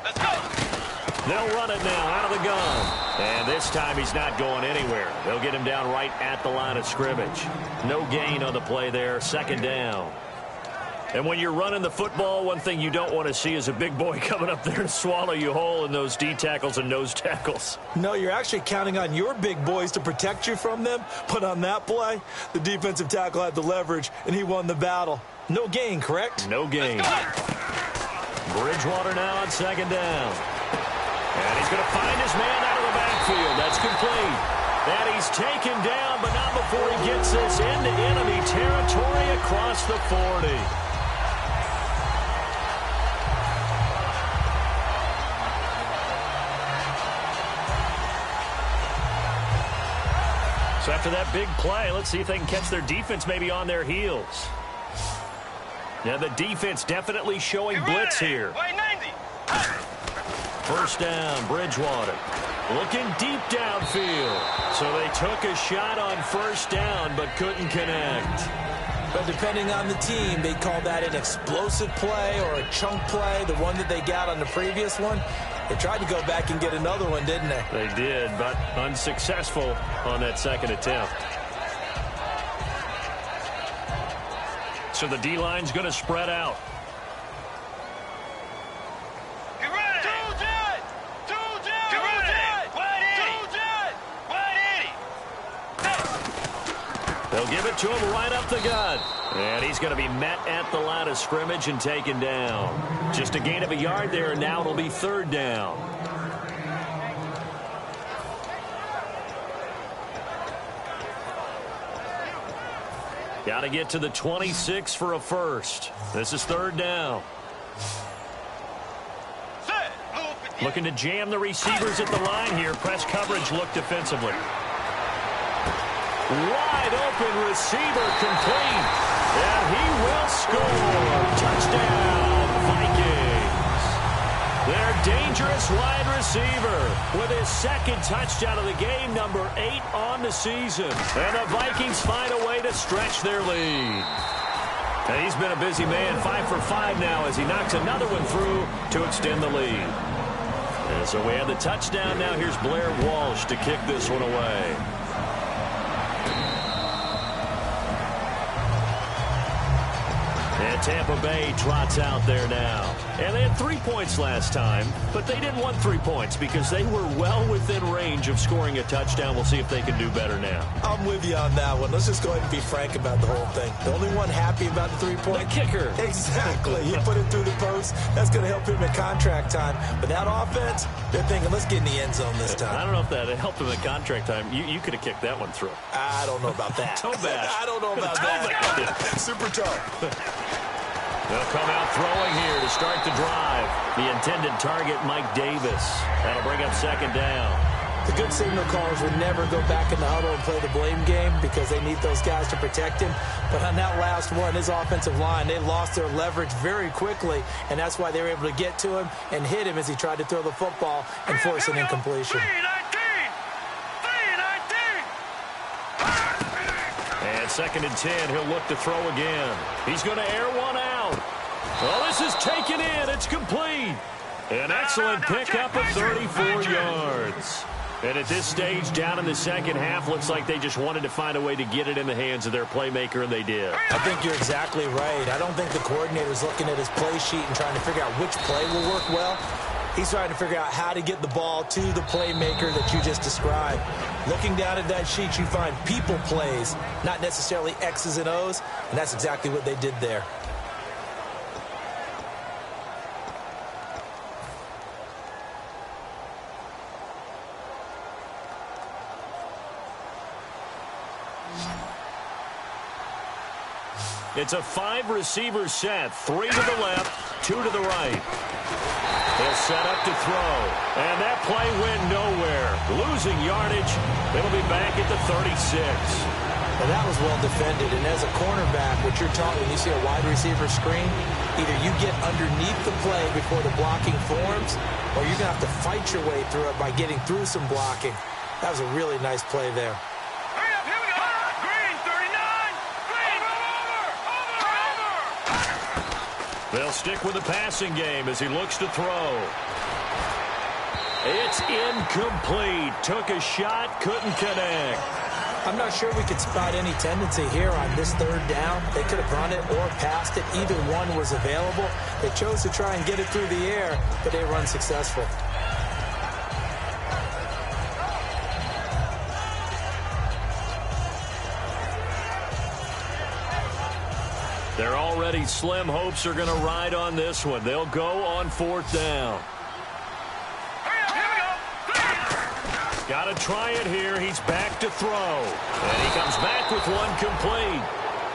Let's go. They'll run it now out of the gun. And this time he's not going anywhere. They'll get him down right at the line of scrimmage. No gain on the play there. 2nd down. And when you're running the football, one thing you don't want to see is a big boy coming up there to swallow you whole in those D tackles and nose tackles. No, you're actually counting on your big boys to protect you from them. But on that play, the defensive tackle had the leverage, and he won the battle. No gain, correct? No gain. Bridgewater now on second down. And he's going to find his man out of the backfield. That's complete. And he's taken down, but not before he gets this into enemy territory across the 40. So after that big play, let's see if they can catch their defense maybe on their heels. Now the defense definitely showing blitz here. First down, Bridgewater. Looking deep downfield. So they took a shot on first down but couldn't connect. But depending on the team, they call that an explosive play or a chunk play, the one that they got on the previous one. They tried to go back and get another one, didn't they? They did, but unsuccessful on that second attempt. So the D-line's going to spread out. They'll give it to him right up the gut. And he's going to be met at the line of scrimmage and taken down. Just a gain of a yard there, and now it'll be third down. Got to get to the 26 for a first. This is third down. Looking to jam the receivers at the line here. Press coverage look defensively. Wide open receiver complete. And he will score. Touchdown, Vikings. Their dangerous wide receiver with his second touchdown of the game, number 8 on the season. And the Vikings find a way to stretch their lead. And he's been a busy man, 5 for 5 now as he knocks another one through to extend the lead. And so we have the touchdown. Now here's Blair Walsh to kick this one away. And Tampa Bay trots out there now. And they had 3 points last time, but they didn't want 3 points because they were well within range of scoring a touchdown. We'll see if they can do better now. I'm with you on that one. Let's just go ahead and be frank about the whole thing. The only one happy about the 3-point? The kicker. Exactly. He put it through the post. That's going to help him at contract time. But that offense, they're thinking, let's get in the end zone this time. I don't know if that helped him at contract time. You could have kicked that one through. I don't know about that. Toe bash. I don't know about that. Super tough. They'll come out throwing here to start the drive. The intended target, Mike Davis. That'll bring up second down. The good signal callers would never go back in the huddle and play the blame game because they need those guys to protect him. But on that last one, his offensive line, they lost their leverage very quickly, and that's why they were able to get to him and hit him as he tried to throw the football and force an incompletion. And second and 10, he'll look to throw again. He's going to air one out. Well, this is taken in. It's complete. An excellent pickup of 34 yards. And at this stage, down in the second half, looks like they just wanted to find a way to get it in the hands of their playmaker, and they did. I think you're exactly right. I don't think the coordinator's looking at his play sheet and trying to figure out which play will work well. He's trying to figure out how to get the ball to the playmaker that you just described. Looking down at that sheet, you find people plays, not necessarily X's and O's, and that's exactly what they did there. It's a 5-receiver set, 3 to the left, 2 to the right. They'll set up to throw, and that play went nowhere. Losing yardage, it'll be back at the 36. Well, that was well defended, and as a cornerback, what you're taught when you see a wide receiver screen, either you get underneath the play before the blocking forms, or you're going to have to fight your way through it by getting through some blocking. That was a really nice play there. They'll stick with the passing game as he looks to throw. It's incomplete. Took a shot, couldn't connect. I'm not sure we could spot any tendency here on this third down. They could have run it or passed it. Either one was available. They chose to try and get it through the air, but they were unsuccessful. They're already already slim hopes are going to ride on this one. They'll go on 4th down. Got to try it here. He's back to throw. And he comes back with one complete.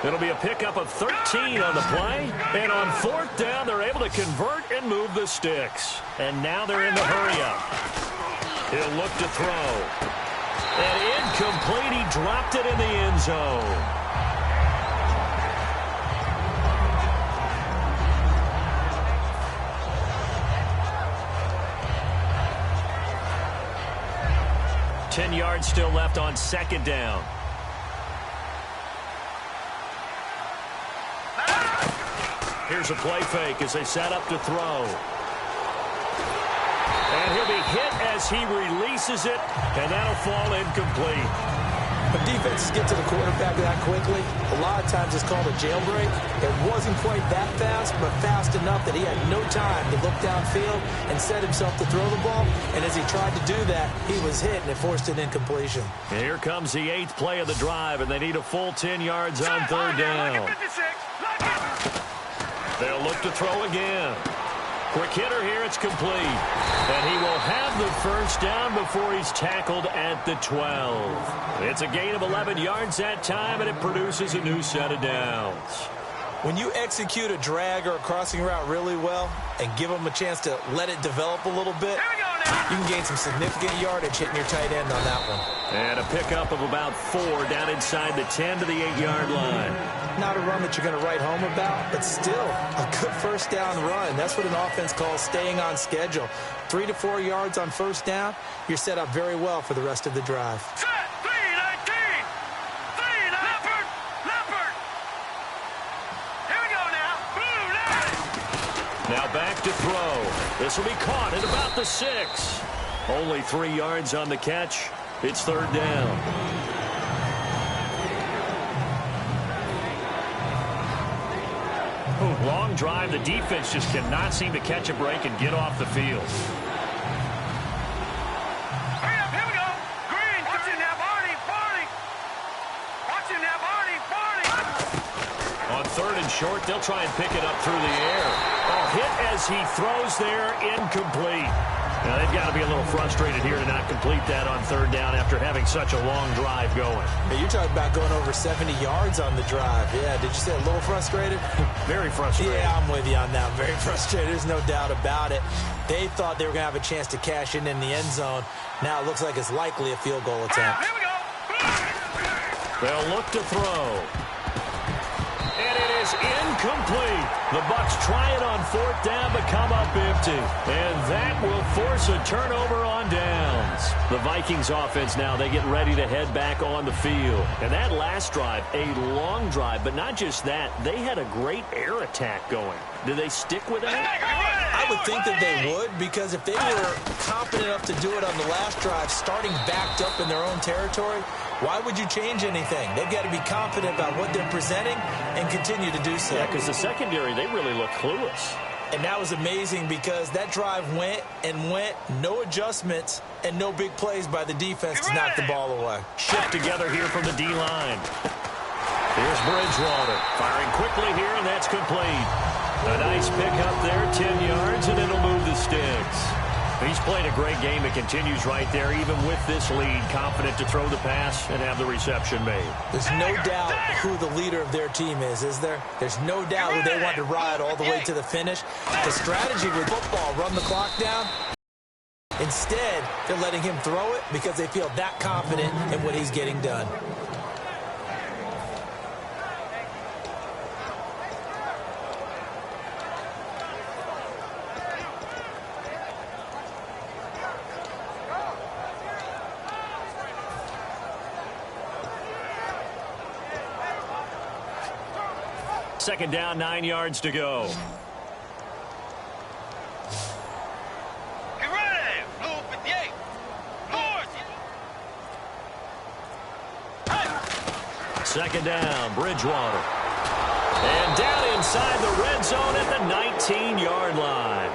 It'll be a pickup of 13 on the play. And on 4th down, they're able to convert and move the sticks. And now they're in the hurry-up. He'll look to throw. And incomplete. He dropped it in the end zone. Ten yards still left on 2nd down. Here's a play fake as they set up to throw. And he'll be hit as he releases it, and that'll fall incomplete. When defenses get to the quarterback that quickly, a lot of times it's called a jailbreak. It wasn't quite that fast, but fast enough that he had no time to look downfield and set himself to throw the ball. And as he tried to do that, he was hit, and it forced an incompletion. And here comes the 8th play of the drive, and they need a full 10 yards on 3rd down. They'll look to throw again. Quick hitter here, it's complete. And he will have the 1st down before he's tackled at the 12. It's a gain of 11 yards that time, and it produces a new set of downs. When you execute a drag or a crossing route really well and give them a chance to let it develop a little bit, you can gain some significant yardage hitting your tight end on that one. And a pickup of about 4 down inside the 10 to the 8-yard line. Not a run that you're going to write home about, but still a good 1st down run. That's what an offense calls staying on schedule. 3 to 4 yards on 1st down, you're set up very well for the rest of the drive. Set, 3-19. 3, Leopard. Leopard. Here we go now. Blue, now back to throw. This will be caught at about the 6. Only 3 yards on the catch. It's 3rd down. Long drive. The defense just cannot seem to catch a break and get off the field. Hurry up, here we go. Green, watch him now, Barney, Barney. Watch him now, Barney, Barney. On 3rd and short, they'll try and pick it up through the air. Oh, hit as he throws there, incomplete. Now, they've got to be a little frustrated here to not complete that on 3rd down after having such a long drive going. Hey, you're talking about going over 70 yards on the drive. Yeah, did you say a little frustrated? Very frustrated. Yeah, I'm with you on that. Very frustrated. There's no doubt about it. They thought they were going to have a chance to cash in the end zone. Now it looks like it's likely a field goal attempt. Here we go. They'll look to throw. And it is incomplete. The Bucs try it on 4th down, but come up empty. And that will force a turnover on downs. The Vikings offense now, they get ready to head back on the field. And that last drive, a long drive, but not just that. They had a great air attack going. Do they stick with that? I would think that they would, because if they were confident enough to do it on the last drive, starting backed up in their own territory, why would you change anything? They've got to be confident about what they're presenting and continue to do so. Yeah, because the secondary, they really look clueless. And that was amazing because that drive went and went, no adjustments, and no big plays by the defense to knock the ball away. Shift together here from the D-line. Here's Bridgewater firing quickly here, and that's complete. A nice pickup there, 10 yards, and it'll move the sticks. He's played a great game. It continues right there, even with this lead, confident to throw the pass and have the reception made. There's no doubt who the leader of their team is there? There's no doubt who they want to ride all the way to the finish. The strategy with football, run the clock down. Instead, they're letting him throw it because they feel that confident in what he's getting done. Second down, 9 yards to go. Get ready. Blue 58. North. Second down, Bridgewater. And down inside the red zone at the 19-yard line.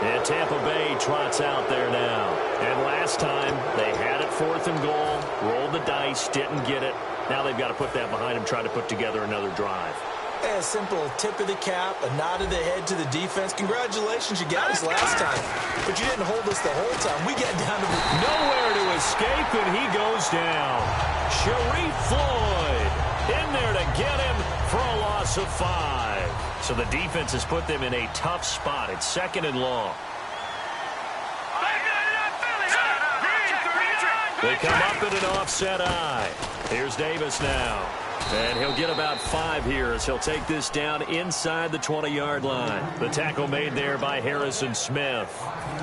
And Tampa Bay trots out there now. And last time, they had it 4th and goal, rolled the dice, didn't get it. Now they've got to put that behind them, try to put together another drive. Hey, a simple tip of the cap, a nod of the head to the defense. Congratulations, you got us last time. But you didn't hold us the whole time. We get down to the... Nowhere to escape, and he goes down. Sharif Floyd in there to get him for a loss of 5. So the defense has put them in a tough spot. It's 2nd and long. They come up in an offset eye. Here's Davis now. And he'll get about 5 here as he'll take this down inside the 20-yard line. The tackle made there by Harrison Smith.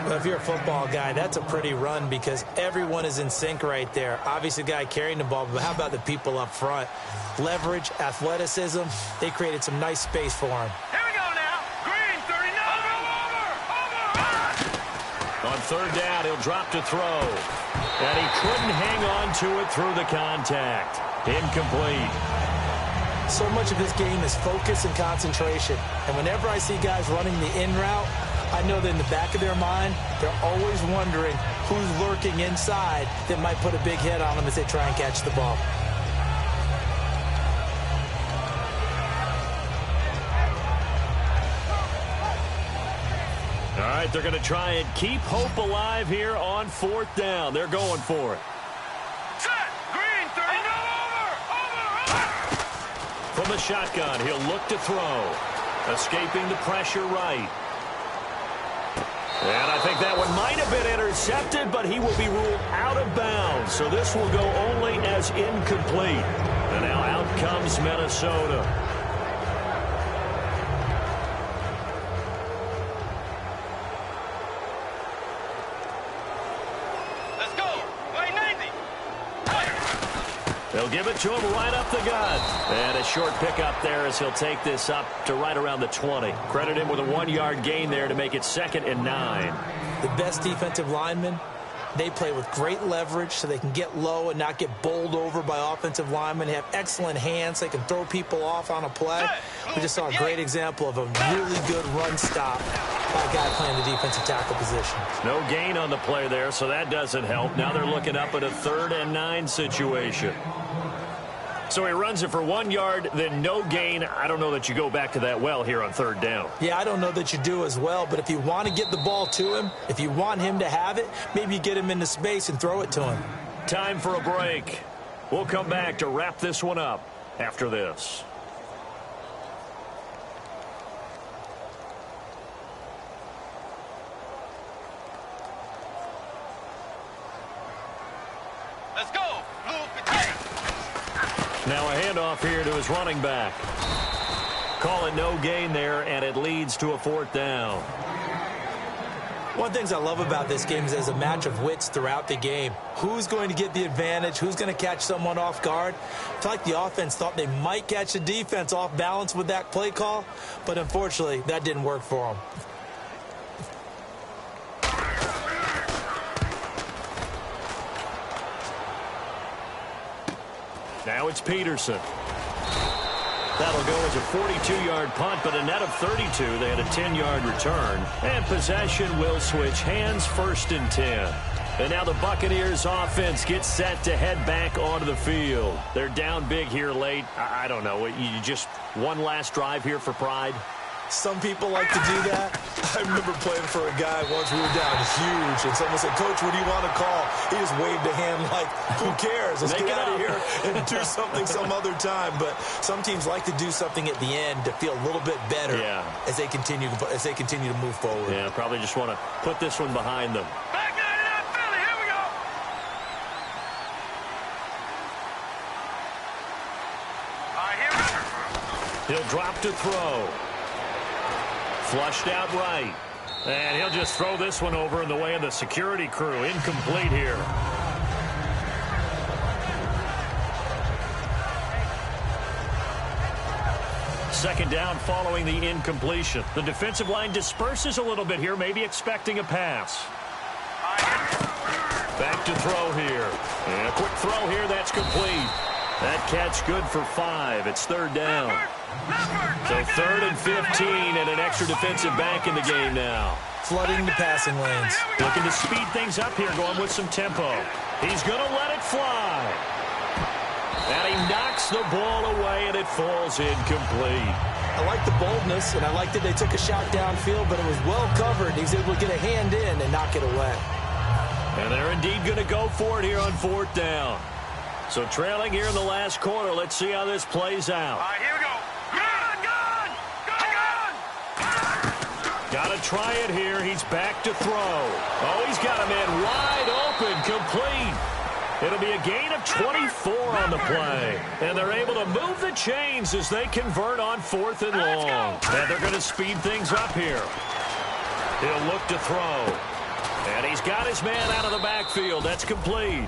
Well, if you're a football guy, that's a pretty run because everyone is in sync right there. Obviously, the guy carrying the ball, but how about the people up front? Leverage, athleticism, they created some nice space for him. Here we go now. Green, 39. Over. On 3rd down, he'll drop to throw. And he couldn't hang on to it through the contact. Incomplete. So much of his game is focus and concentration. And whenever I see guys running the in route, I know that in the back of their mind, they're always wondering who's lurking inside that might put a big hit on them as they try and catch the ball. All right, they're going to try and keep hope alive here on 4th down. They're going for it. Set. Green, 30. Over. From the shotgun, he'll look to throw. Escaping the pressure right. And I think that one might have been intercepted, but he will be ruled out of bounds. So this will go only as incomplete. And now out comes Minnesota. Let's go. Play 90. They'll give it to him right up the gut. And a short pickup there as he'll take this up to right around the 20. Credit him with a 1-yard gain there to make it 2nd and 9. The best defensive linemen, they play with great leverage so they can get low and not get bowled over by offensive linemen. They have excellent hands. They can throw people off on a play. We just saw a great example of a really good run stop by a guy playing the defensive tackle position. No gain on the play there, so that doesn't help. Now they're looking up at a 3rd and 9 situation. So he runs it for 1 yard, then no gain. I don't know that you go back to that well here on 3rd down. Yeah, I don't know that you do as well, but if you want to get the ball to him, if you want him to have it, maybe you get him into space and throw it to him. Time for a break. We'll come back to wrap this one up after this. Let's go. Blue potato. Now a handoff here to his running back. Call it no gain there, and it leads to a 4th down. One of the things I love about this game is there's a match of wits throughout the game. Who's going to get the advantage? Who's going to catch someone off guard? I feel like the offense thought they might catch the defense off balance with that play call, but unfortunately, that didn't work for them. Now it's Peterson. That'll go as a 42-yard punt, but a net of 32. They had a 10-yard return. And possession will switch hands, 1st and 10. And now the Buccaneers offense gets set to head back onto the field. They're down big here late. I don't know. You just one last drive here for pride? Some people like to do that. I remember playing for a guy once. We were down huge, and someone said, "Coach, what do you want to call?" He just waved a hand like, "Who cares? Let's get out of here and do something some other time." But some teams like to do something at the end to feel a little bit better as they continue to move forward. Yeah, probably just want to put this one behind them. Back 99 Philly. Here we go. All right, here we go. He'll drop to throw. Flushed out right. And he'll just throw this one over in the way of the security crew. Incomplete here. Second down following the incompletion. The defensive line disperses a little bit here, maybe expecting a pass. Back to throw here. And a quick throw here, that's complete. That catch good for 5. It's 3rd down. So 3rd and 15 and an extra defensive back in the game now. Flooding the passing lanes. Looking to speed things up here, going with some tempo. He's going to let it fly. And he knocks the ball away, and it falls incomplete. I like the boldness, and I like that they took a shot downfield, but it was well covered. He was able to get a hand in and knock it away. And they're indeed going to go for it here on 4th down. So trailing here in the last quarter. Let's see how this plays out. All right, here we go. Got to try it here. He's back to throw. Oh, he's got a man wide open, complete. It'll be a gain of 24 on the play. And they're able to move the chains as they convert on 4th and long. And they're going to speed things up here. He'll look to throw. And he's got his man out of the backfield. That's complete.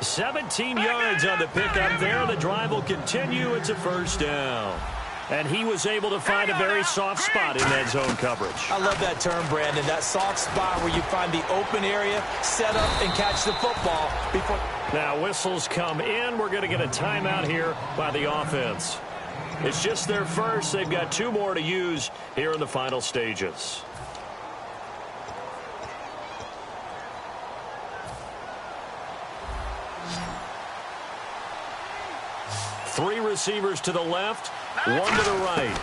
17 yards on the pickup there. The drive will continue. It's a 1st down. And he was able to find a very soft spot in that zone coverage. I love that term, Brandon. That soft spot where you find the open area, set up, and catch the football before. Now whistles come in. We're going to get a timeout here by the offense. It's just their first. They've got 2 more to use here in the final stages. Three receivers to the left, 1 to the right.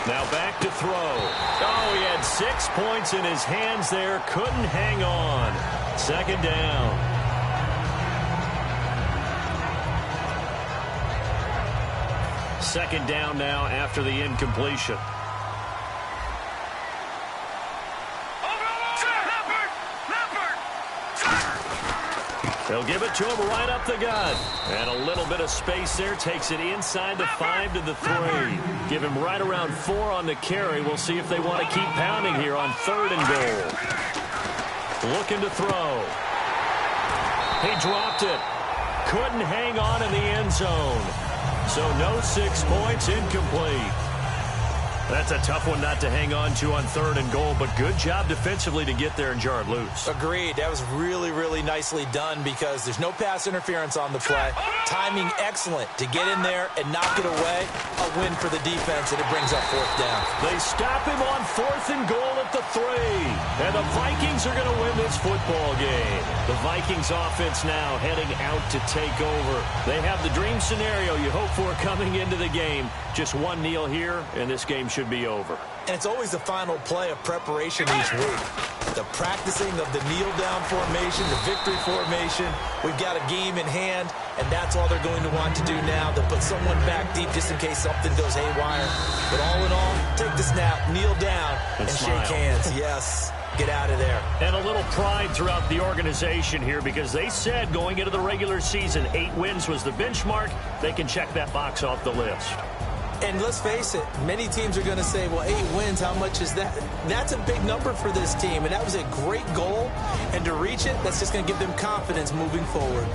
Now back to throw. Oh, he had 6 points in his hands there. Couldn't hang on. 2nd down. Second down now after the incompletion. They'll give it to him right up the gut. And a little bit of space there. Takes it inside the 5 to the 3. Give him right around 4 on the carry. We'll see if they want to keep pounding here on 3rd and goal. Looking to throw. He dropped it. Couldn't hang on in the end zone. So no 6 points, incomplete. That's a tough one not to hang on to on 3rd and goal, but good job defensively to get there and jar it loose. Agreed. That was really, really nicely done because there's no pass interference on the play. Timing excellent to get in there and knock it away. A win for the defense, and it brings up 4th down. They stop him on 4th and goal at the 3. And the Vikings are going to win this football game. The Vikings offense now heading out to take over. They have the dream scenario you hope for coming into the game. Just one kneel here, and this game should be over. And it's always the final play of preparation each week. The practicing of the kneel-down formation, the victory formation. We've got a game in hand, and that's all they're going to want to do now. They'll put someone back deep just in case something goes haywire. But all in all, take the snap, kneel down, and shake hands. Yes. Get out of there. And a little pride throughout the organization here because they said going into the regular season, 8 wins was the benchmark. They can check that box off the list. And let's face it, many teams are going to say, well, 8 wins, how much is that? That's a big number for this team, and that was a great goal. And to reach it, that's just going to give them confidence moving forward.